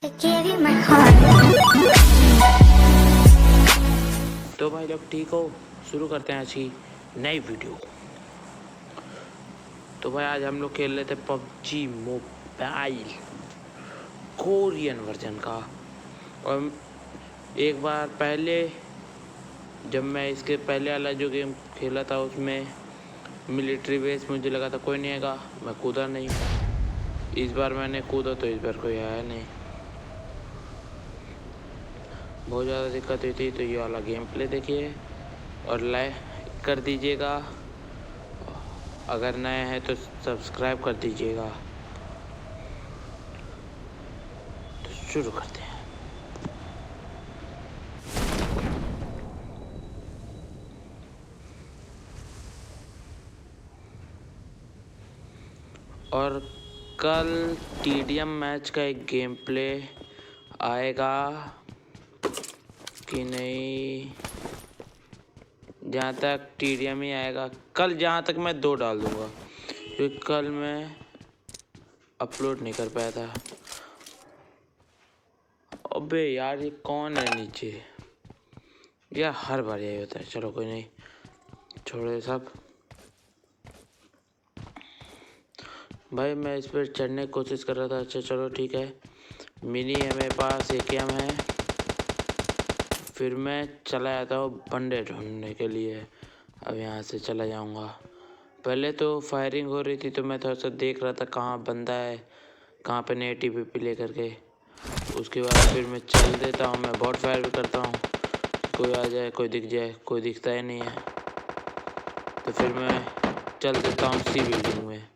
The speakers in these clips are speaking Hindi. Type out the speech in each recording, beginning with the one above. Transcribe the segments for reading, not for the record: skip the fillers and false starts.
तो भाई लोग ठीक हो, शुरू करते हैं अच्छी नई वीडियो। तो भाई आज हम लोग खेल रहे थे पबजी मोबाइल कोरियन वर्जन का। और एक बार पहले जब मैं इसके पहले वाला जो गेम खेला था उसमें मिलिट्री बेस मुझे लगा था कोई नहीं आएगा, मैं कूदा नहीं। इस बार मैंने कूदा तो इस बार कोई आया नहीं, बहुत ज़्यादा दिक्कत हुई थी। तो ये वाला गेम प्ले देखिए और लाइक कर दीजिएगा, अगर नए हैं तो सब्सक्राइब कर दीजिएगा। तो शुरू करते हैं। और कल टीडीएम मैच का एक गेम प्ले आएगा कि नहीं, जहाँ तक टीडीएम ही आएगा कल, जहाँ तक मैं 2 डाल दूँगा क्योंकि कल मैं अपलोड नहीं कर पाया था। अबे यार ये कौन है नीचे, यार हर बार यही होता है। चलो कोई नहीं, छोड़ो सब। भाई मैं इस पर चढ़ने की कोशिश कर रहा था। अच्छा चलो ठीक है, मिनी है मेरे पास, AKM है। फिर मैं चला जाता हूँ बंदे ढूंढने के लिए। अब यहाँ से चला जाऊँगा। पहले तो फायरिंग हो रही थी तो मैं थोड़ा सा देख रहा था कहाँ बंदा है, कहाँ पे नहीं TPP लेकर के। उसके बाद फिर मैं चल देता हूँ, मैं बॉट फायर भी करता हूँ, कोई आ जाए कोई दिख जाए, कोई दिखता ही नहीं है तो फिर मैं चल देता हूँ C बिल्डिंग में।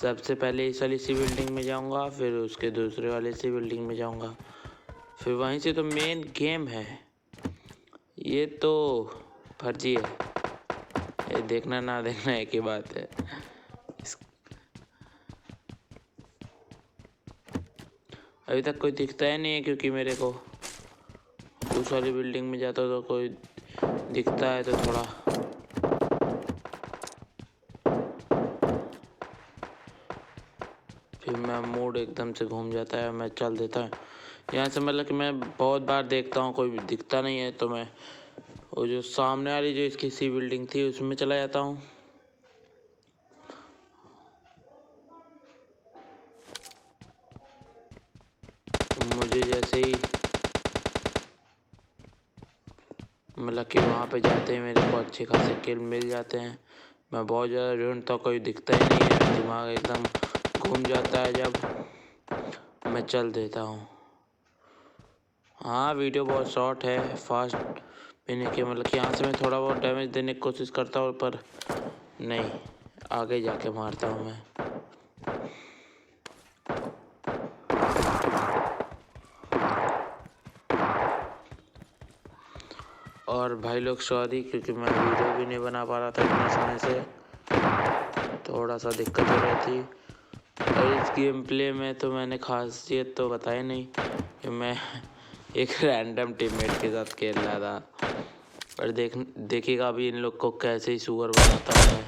सबसे पहले इस वाली C बिल्डिंग में जाऊंगा, फिर उसके दूसरे वाले C बिल्डिंग में जाऊंगा, फिर वहीं से तो मेन गेम है। ये तो फर्जी है, ये देखना ना देखना एक ही बात है। अभी तक कोई दिखता ही नहीं है क्योंकि मेरे को उस वाली बिल्डिंग में जाता तो कोई दिखता है तो थोड़ा। फिर मैं मूड एकदम से घूम जाता है, मैं चल देता है यहाँ से। मतलब कि मैं बहुत बार देखता हूँ कोई दिखता नहीं है तो मैं वो जो सामने वाली जो इसकी C बिल्डिंग थी उसमें चला जाता हूँ। मुझे जैसे ही मतलब कि वहाँ पे जाते हैं मेरे को अच्छे खासे किल मिल जाते हैं। मैं बहुत ज़्यादा ढूंढता हूँ, कोई दिखता ही नहीं है, दिमाग एकदम घूम जाता है जब मैं चल देता हूँ। हाँ वीडियो बहुत शॉर्ट है, फास्ट पीने के मतलब कि यहाँ से मैं थोड़ा बहुत डैमेज देने की कोशिश करता हूँ पर नहीं, आगे जाके मारता हूँ मैं। और भाई लोग सॉरी क्योंकि मैं वीडियो भी नहीं बना पा रहा था इतने समय से, थोड़ा सा दिक्कत हो रही थी। और इस गेम प्ले में तो मैंने खासियत तो बताई नहीं कि मैं एक रैंडम टीममेट के साथ खेल रहा था। पर देखिएगा अभी इन लोग को कैसे ही सुअर बनाता हूँ मैं।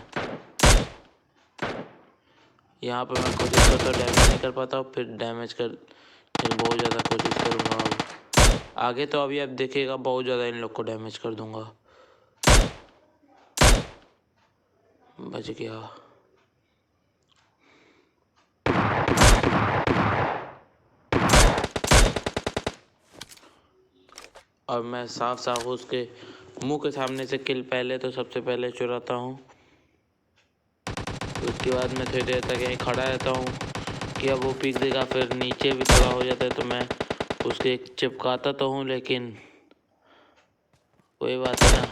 यहाँ पर मैं कोशिश करता हूँ डैमेज नहीं कर पाता हूँ, फिर डैमेज कर बहुत ज़्यादा कोशिश करूँगा। अब आगे तो अभी आप देखिएगा बहुत ज़्यादा इन लोग को डैमेज कर दूँगा। बच गया। और मैं साफ साफ उसके मुंह के सामने से किल पहले तो सबसे पहले चुराता हूँ। उसके बाद मैं थोड़ी देर तक यहीं खड़ा रहता हूँ कि अब वो पीक देगा, फिर नीचे भी खड़ा हो जाता है तो मैं उसके चिपकाता तो हूँ लेकिन कोई बात है ना,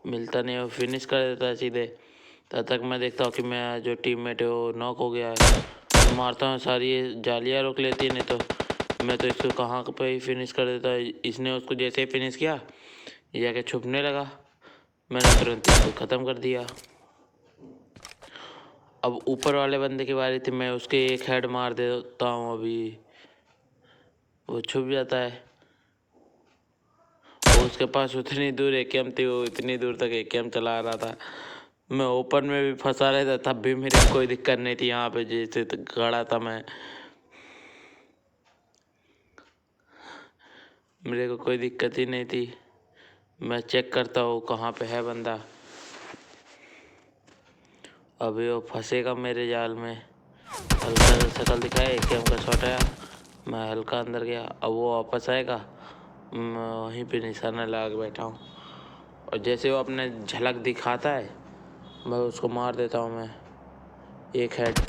मिलता नहीं, वो फिनिश कर देता है सीधे। तब तक मैं देखता हूँ कि मेरा जो टीममेट है वो नॉक हो गया है, तो मारता हूँ, सारी जालियाँ रोक लेती है, नहीं तो मैं तो इसको कहाँ पे ही फिनिश कर देता है। इसने उसको जैसे ही फिनिश किया ये जाके छुपने लगा, मैंने तुरंत इसको ख़त्म कर दिया। अब ऊपर वाले बंदे की बारी थी, मैं उसके एक हेड मार देता हूँ, अभी वो छुप जाता है। और उसके पास उतनी दूर AKM थी, वो इतनी दूर तक AKM चला रहा था मैं ओपन में भी फंसा रहता तब भी मेरे को कोई दिक्कत नहीं थी। यहाँ पे जैसे तो खड़ा था मैं, मेरे को कोई दिक्कत ही नहीं थी। मैं चेक करता हूँ कहाँ पे है बंदा। अभी वो फंसेगा मेरे जाल में। हल्का सा शक्ल दिखाए, एकेएम का शॉट आया, मैं हल्का अंदर गया। अब वो वापस आएगा, मैं वहीं पे निशाना लगा के बैठा हूँ। और जैसे वो अपने झलक दिखाता है मैं उसको मार देता हूँ। मैं एक हेड,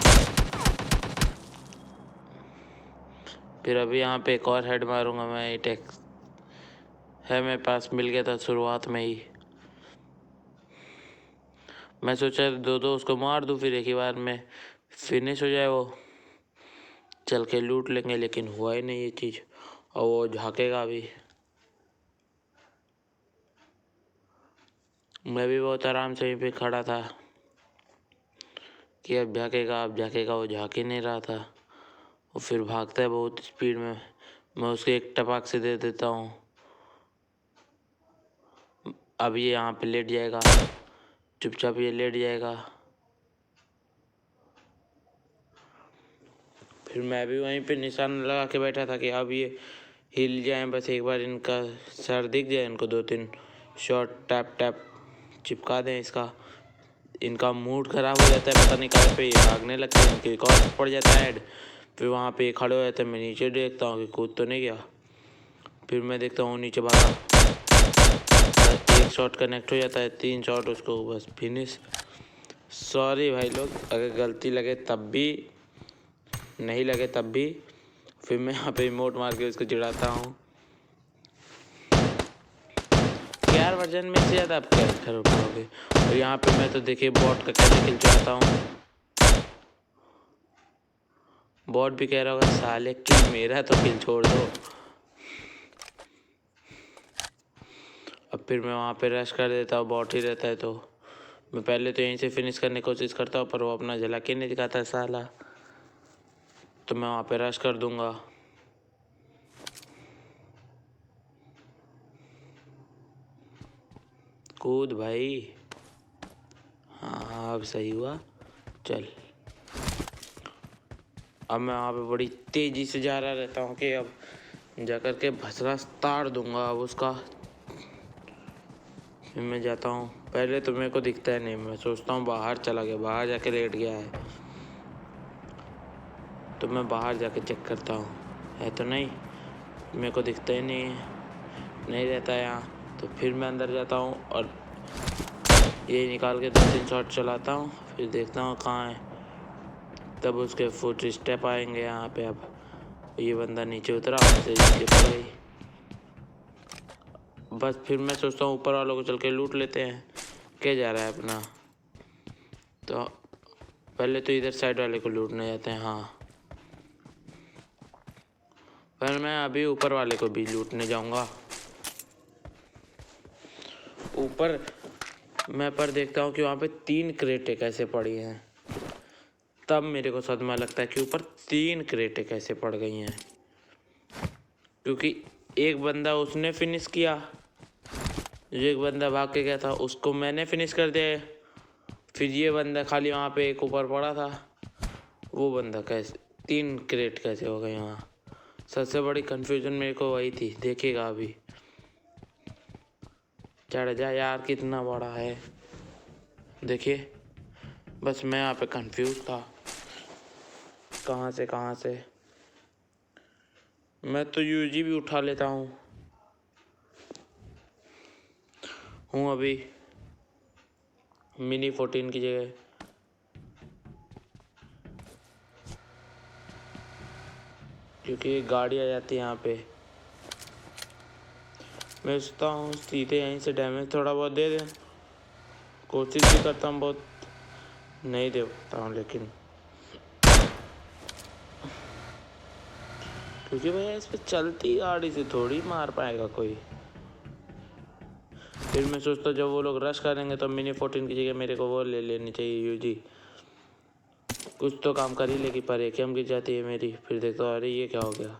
फिर अभी यहाँ पे एक और हेड मारूंगा मैं। एटेक है मेरे पास, मिल गया था शुरुआत में ही। मैं सोचा दो दो उसको मार दूँ, फिर एक ही बार में फिनिश हो जाए, वो चल के लूट लेंगे। लेकिन हुआ ही नहीं ये चीज़, और वो झाँकेगा अभी। मैं भी बहुत आराम से यहीं पे खड़ा था कि अब झाँकेगा, अब झाँकेगा। वो झाँक ही नहीं रहा था। वो फिर भागता है बहुत स्पीड में, मैं उसको एक टपाक से दे देता हूँ। अब ये यहाँ पे लेट जाएगा, चुपचाप ये लेट जाएगा। फिर मैं भी वहीं पे निशान लगा के बैठा था कि अब ये हिल जाए, बस एक बार इनका सर दिख जाए, इनको दो तीन शॉट टैप टैप चिपका दें इसका। इनका मूड खराब हो जाता है, पता नहीं कहाँ पे ये भागने लगते हैं, इनके एक और पड़ जाता है हेड। फिर वहाँ पे खड़े हो जाते हैं, मैं नीचे देखता हूँ कि कूद तो नहीं गया। फिर मैं देखता हूँ नीचे भागा, एक शॉट कनेक्ट हो जाता है, 3 शॉट उसको, बस फिनिश। सॉरी भाई लोग, अगर गलती लगे तब भी, नहीं लगे तब भी। फिर मैं यहाँ पे इमोट मार के उसको चिढ़ाता हूँ। यार वर्जन में से ज़्यादा आप क्या खड़े पाओगे। और यहाँ पे मैं तो देखिए बॉट का कैसे किल चढ़ाता हूँ। बॉट भी कह रहा होगा साले किल मेरा तो किल छोड़ दो। अब फिर मैं वहाँ पे रश कर देता हूँ, बॉट ही रहता है तो मैं पहले तो यहीं से फिनिश करने की कोशिश करता हूँ, पर वो अपना झलक ही नहीं दिखाता है साला। तो मैं वहाँ पे रश कर दूंगा। कूद भाई, हाँ अब सही हुआ। चल, अब मैं वहाँ पे बड़ी तेज़ी से जा रहा रहता हूँ कि अब जा कर के भसरा ताड़ दूंगा अब उसका। फिर मैं जाता हूँ, पहले तो मेरे को दिखता है नहीं, मैं सोचता हूँ बाहर चला गया, बाहर जाके लेट गया है। तो मैं बाहर जाके चेक करता हूँ, है तो नहीं, मेरे को दिखता ही नहीं है, नहीं रहता है यहाँ। तो फिर मैं अंदर जाता हूँ और ये निकाल के 2-3 शॉट चलाता हूँ, फिर देखता हूँ कहाँ है। तब उसके फुट स्टेप आएंगे यहाँ पे। अब ये बंदा नीचे उतरा, वैसे इसके पड़ गई। बस फिर मैं सोचता हूँ ऊपर वालों को चल के लूट लेते हैं, क्या जा रहा है अपना। तो पहले तो इधर साइड वाले को लूटने जाते हैं, हाँ। पर मैं अभी ऊपर वाले को भी लूटने जाऊंगा। ऊपर मैं पर देखता हूँ कि वहाँ पे 3 क्रेटें कैसे पड़ी हैं। तब मेरे को सदमा लगता है कि ऊपर 3 क्रेटें कैसे पड़ गई हैं, क्योंकि एक बंदा उसने फिनिश किया, जो एक बंदा भाग के गया था उसको मैंने फिनिश कर दिया। फिर ये बंदा खाली वहाँ पे एक ऊपर पड़ा था, वो बंदा कैसे 3 क्रेट कैसे हो गए वहाँ। सबसे बड़ी कंफ्यूजन मेरे को वही थी, देखिएगा अभी। चढ़ जा यार, कितना बड़ा है देखिए। बस मैं यहाँ पे कंफ्यूज था कहाँ से। मैं तो यूजी भी उठा लेता हूँ अभी मिनी 14 की जगह। क्योंकि गाड़ी आ जाती है यहाँ पे, मैं सोचता हूँ सीधे यहीं से डैमेज थोड़ा बहुत दे दें। कोशिश भी करता हूँ, बहुत नहीं दे पाता हूँ, लेकिन क्योंकि भैया इस पे चलती गाड़ी से थोड़ी मार पाएगा कोई। फिर मैं सोचता जब वो लोग रश करेंगे तो मिनी 14 की जगह मेरे को वो ले लेनी चाहिए यूजी, कुछ तो काम कर ही लेगी। पर एकेएम गिर जाती है मेरी, फिर देखता हूँ अरे ये क्या हो गया।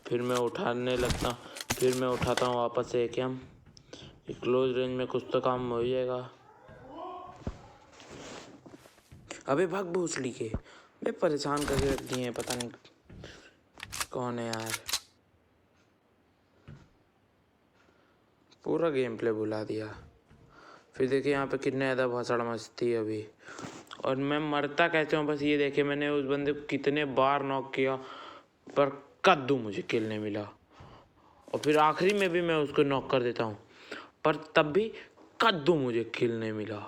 फिर मैं उठाता हूँ वापस से एकेएम, क्लोज रेंज में कुछ तो काम हो ही जाएगा। अबे भाग भोसड़ी के, बे परेशान करके रख दिए हैं, पता नहीं कौन है यार, पूरा गेम प्ले भुला दिया। फिर देखिए यहाँ पे कितने ज़्यादा भसड़ मस्ती है अभी, और मैं मरता कैसे हूँ बस ये देखिए, मैंने उस बंदे को कितने बार नॉक किया पर कद्दू मुझे किल नहीं मिला, और फिर आखिरी में भी मैं उसको नॉक कर देता हूँ पर तब भी कद्दू मुझे किल नहीं मिला।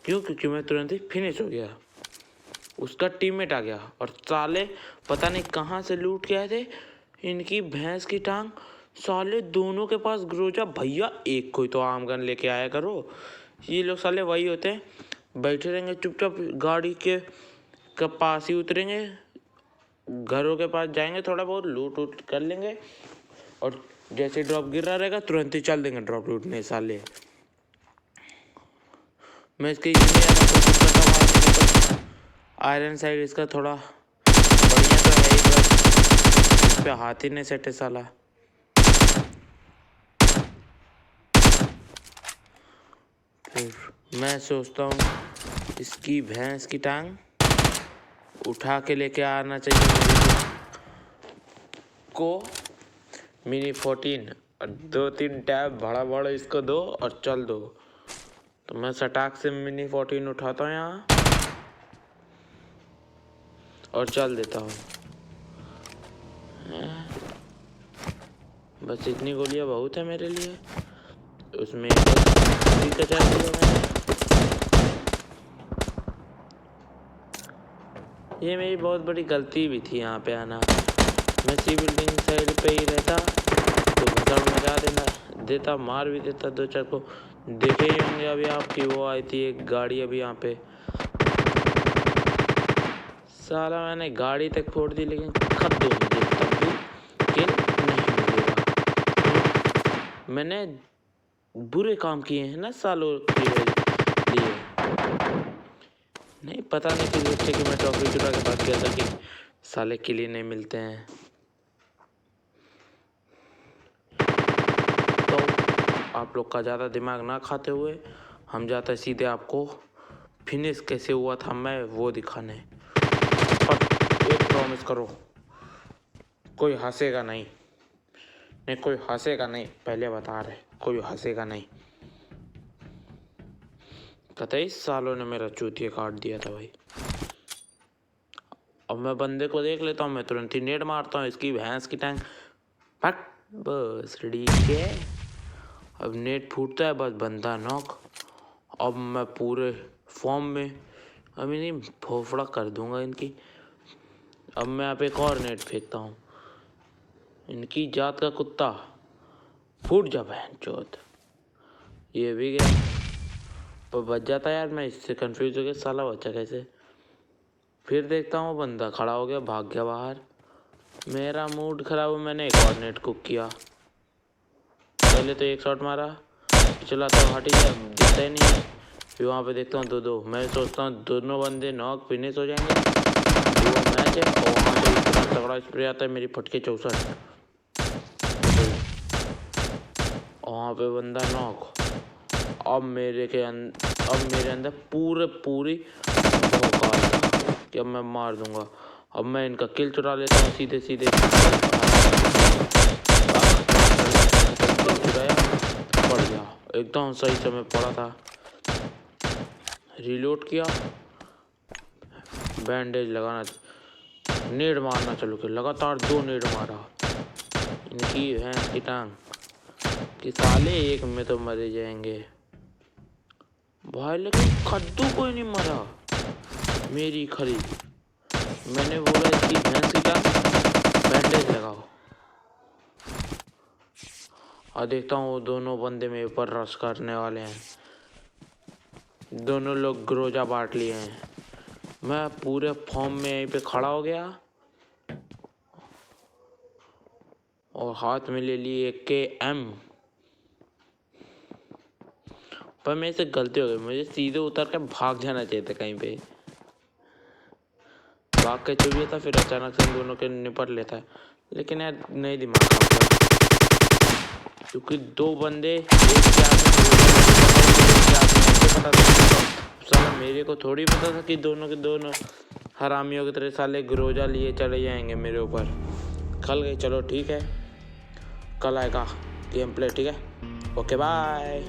क्यों? क्योंकि मैं तुरंत ही फिनिश हो गया, उसका टीममेट आ गया और साले पता नहीं कहाँ से लूट के आए थे इनकी भैंस की टांग। साले दोनों के पास ग्रोजा, भैया एक कोई तो आम गन लेके आया करो। ये लोग साले वही होते हैं, बैठे रहेंगे चुपचाप, गाड़ी के पास ही उतरेंगे, घरों के पास जाएंगे, थोड़ा बहुत लूट वूट कर लेंगे और जैसे ड्रॉप गिर रहा रहेगा तुरंत ही चल देंगे ड्रॉप लूटने। साले मैं इसकी कोशिश करता हूँ, आयरन साइड इसका थोड़ा बढ़िया तो है ही, बस इस पे हाथ ही नहीं सेट है साला। फिर मैं सोचता हूँ इसकी भैंस की टांग उठा के लेके आना चाहिए को मिनी 14 और 2-3 टैब बड़ा बड़ा इसको दो और चल दो। तो मैं सटाक से मिनी 14 उठाता हूँ यहाँ और चल देता हूँ। बस इतनी गोलियाँ बहुत है मेरे लिए, उसमें दिया मैंने। ये मेरी बहुत बड़ी गलती भी थी यहाँ पे आना, मैं सी बिल्डिंग साइड पे ही रहता तो भसड़ मचा देता, मार भी देता 2-4 को। देखे ही होंगे अभी आपकी वो आई थी एक गाड़ी अभी यहाँ पे, साला मैंने गाड़ी तक फोड़ दी लेकिन कद्दू मुझे तब भी किल नहीं मिलेगा। मैंने बुरे काम किए हैं ना सालों के लिए। नहीं पता नहीं किस बच्चे की मैं टॉफी चुरा के बात किया था कि साले किल ही नहीं मिलते हैं। तो आप लोग का ज़्यादा दिमाग ना खाते हुए हम जाते हैं सीधे आपको फिनिश कैसे हुआ था मैं वो दिखाने। पर एक प्रॉमिस करो, कोई हंसेगा नहीं, कोई हंसेगा नहीं, पहले बता रहे कोई हंसेगा नहीं। कतई सालों ने मेरा चूतिया काट दिया था भाई। अब मैं बंदे को देख लेता हूँ, मैं तुरंत ही नेट मारता हूँ इसकी भैंस की टांग फट, बस रेडी के। अब नेट फूटता है, बस बंदा नॉक। अब मैं पूरे फॉर्म में अब इन्हीं फोफड़ा कर दूंगा इनकी। अब मैं यहाँ पे एक और नेट फेंकता हूँ, इनकी जात का कुत्ता फूट जा बहन चौथ। ये भी गया पर बच जाता यार, मैं इससे कंफ्यूज हो गया साला बच्चा कैसे। फिर देखता हूँ बंदा खड़ा हो गया, भाग गया बाहर। मेरा मूड खराब हो, मैंने एक और नेट कुक किया। पहले तो एक शॉट मारा, चला तो हट ही गया, दिखता ही नहीं है। फिर वहाँ पे देखता हूँ 2-2, मैं सोचता हूँ दोनों बंदे नॉक फिनिश हो जाएंगे, वो मैच है। और वहाँ पे इतना तगड़ा स्प्रे आता है, मेरी फटके 64, वहाँ पे बंदा नॉक। अब मेरे अंदर पूरी भौकाल कि अब मैं मार दूंगा। अब मैं इनका किल चुरा लेता हूँ सीधे पड़ गया, एकदम सही समय पड़ा था। रिलोड किया, बैंडेज लगाना, नेड मारना चालू किया, लगातार 2 नेड मारा इनकी भैंस की टांग कि साले एक में तो मरे जाएंगे भाई। लेकिन कद्दू कोई नहीं मरा मेरी खरी। मैंने बोला इसकी भैंस की टांग बैंडेज लगाओ, और देखता हूँ दोनों बंदे मेरे ऊपर रश करने वाले हैं। दोनों लोग ग्रोजा बांट लिए हैं। मैं पूरे फॉर्म में यहीं पे खड़ा हो गया और हाथ में ले ली एक KM। पर मेरे से गलती हो गई, मुझे सीधे उतर के भाग जाना चाहिए था कहीं पे। भाग के चुभिया था, फिर अचानक से दोनों के निपट लेता है, लेकिन यार नहीं दिमाग काम क्योंकि 2 बंदे एक के हाथ में पता साला मेरे को थोड़ी पता था कि दोनों के दोनों हरामियों की तरह साले ग्रोजा लिए चले जाएंगे मेरे ऊपर। खल गई, चलो ठीक है, कल आएगा गेम प्ले, ठीक है, ओके बाय।